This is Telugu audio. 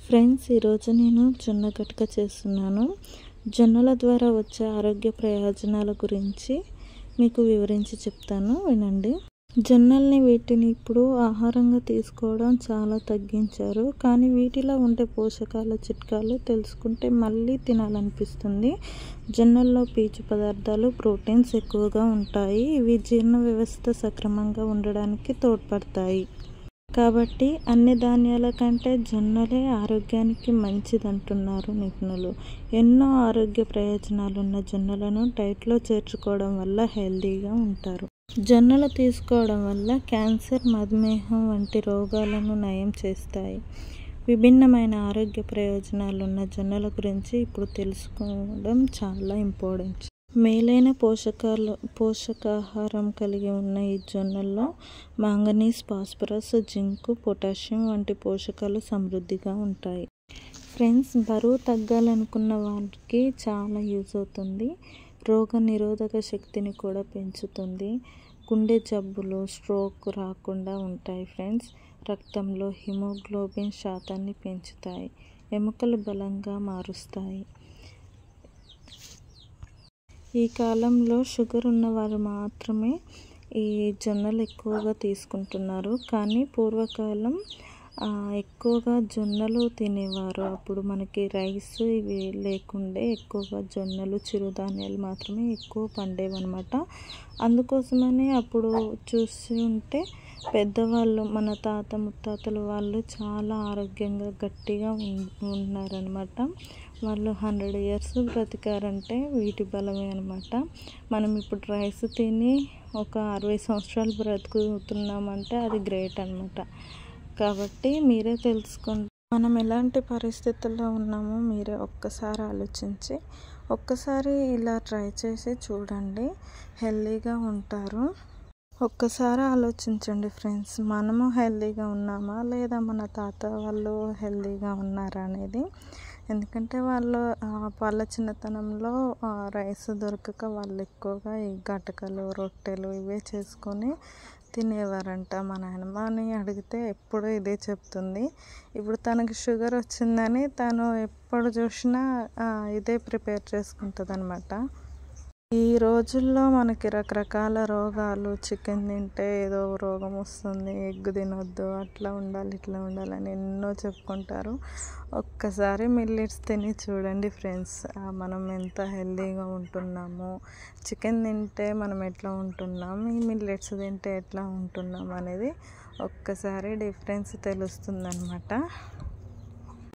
ఫ్రెండ్స్, ఈరోజు నేను జొన్న గట్క చేస్తున్నాను. జొన్నల ద్వారా వచ్చే ఆరోగ్య ప్రయోజనాల గురించి మీకు వివరించి చెప్తాను, వినండి. జొన్నల్ని వీటిని ఇప్పుడు ఆహారంగా తీసుకోవడం చాలా తగ్గించారు. కానీ వీటిలో ఉండే పోషకాల చిట్కాలు తెలుసుకుంటే మళ్ళీ తినాలనిపిస్తుంది. జొన్నల్లో పీచు పదార్థాలు, ప్రోటీన్స్ ఎక్కువగా ఉంటాయి. ఇవి జీర్ణ వ్యవస్థ సక్రమంగా ఉండడానికి తోడ్పడతాయి. కాబట్టి అన్ని ధాన్యాల కంటే జొన్నలే ఆరోగ్యానికి మంచిదంటున్నారు నిపుణులు. ఎన్నో ఆరోగ్య ప్రయోజనాలున్న జొన్నలను డైట్లో చేర్చుకోవడం వల్ల హెల్తీగా ఉంటారు. జొన్నలు తీసుకోవడం వల్ల క్యాన్సర్, మధుమేహం వంటి రోగాలను నయం చేస్తాయి. విభిన్నమైన ఆరోగ్య ప్రయోజనాలున్న జొన్నల గురించి ఇప్పుడు తెలుసుకోవడం చాలా ఇంపార్టెంట్. మేలైన పోషకాహారం కలిగి ఉన్న ఈ జొన్నల్లో మాంగనీస్, ఫాస్ఫరస్, జింక్, పొటాషియం వంటి పోషకాలు సమృద్ధిగా ఉంటాయి. ఫ్రెండ్స్, బరువు తగ్గాలనుకున్న వారికి చాలా యూజ్ అవుతుంది. రోగ నిరోధక శక్తిని కూడా పెంచుతుంది. గుండె జబ్బులు, స్ట్రోక్ రాకుండా ఉంటాయి. ఫ్రెండ్స్, రక్తంలో హిమోగ్లోబిన్ శాతాన్ని పెంచుతాయి. ఎముకలు బలంగా మారుస్తాయి. ఈ కాలంలో షుగర్ ఉన్నవారు మాత్రమే ఈ జొన్నలు ఎక్కువగా తీసుకుంటున్నారు. కానీ పూర్వకాలం ఎక్కువగా జొన్నలు తినేవారు. అప్పుడు మనకి రైస్ ఇవి లేకుండే ఎక్కువగా జొన్నలు, చిరుధాన్యాలు మాత్రమే ఎక్కువ పండేవన్నమాట. అందుకోసమని అప్పుడు చూసి ఉంటే పెద్దవాళ్ళు, మన తాత ముత్తాతలు వాళ్ళు చాలా ఆరోగ్యంగా గట్టిగా ఉన్నారనమాట. వాళ్ళు 100 years బ్రతికారంటే వీటి బలమే అనమాట. మనం ఇప్పుడు రైస్ తిని ఒక 60 సంవత్సరాలు బ్రతుకుతున్నామంటే అది గ్రేట్ అనమాట. కాబట్టి మీరే తెలుసుకోండి, మనం ఎలాంటి పరిస్థితుల్లో ఉన్నామో మీరే ఒక్కసారి ఆలోచించి ఒక్కసారి ఇలా ట్రై చేసి చూడండి, హెల్తీగా ఉంటారు. ఒక్కసారి ఆలోచించండి ఫ్రెండ్స్, మనము హెల్తీగా ఉన్నామా లేదా మన తాత వాళ్ళు హెల్తీగా ఉన్నారా అనేది. ఎందుకంటే వాళ్ళ చిన్నతనంలో రైస్ దొరకక వాళ్ళు ఎక్కువగా ఈ గటకలు, రొట్టెలు ఇవే చేసుకొని తినేవారంట. మా నాయనమ్మని అడిగితే ఎప్పుడూ ఇదే చెప్తుంది. ఇప్పుడు తనకి షుగర్ వచ్చిందని తను ఎప్పుడు చూసినా ఇదే ప్రిపేర్ చేసుకుంటుంది అనమాట. ఈ రోజుల్లో మనకి రకరకాల రోగాలు, చికెన్ తింటే ఏదో రోగం వస్తుంది, ఎగ్ తినొద్దు, అట్లా ఉండాలి, ఇట్లా ఉండాలని ఎన్నో చెప్పుకుంటారు. ఒక్కసారి మిల్లెట్స్ తిని చూడండి ఫ్రెండ్స్, మనం ఎంత హెల్తీగా ఉంటున్నాము, చికెన్ తింటే మనం ఎట్లా ఉంటున్నాం, ఈ మిల్లెట్స్ తింటే ఎట్లా ఉంటున్నాం అనేది ఒక్కసారి డిఫరెన్స్ తెలుస్తుందన్నమాట.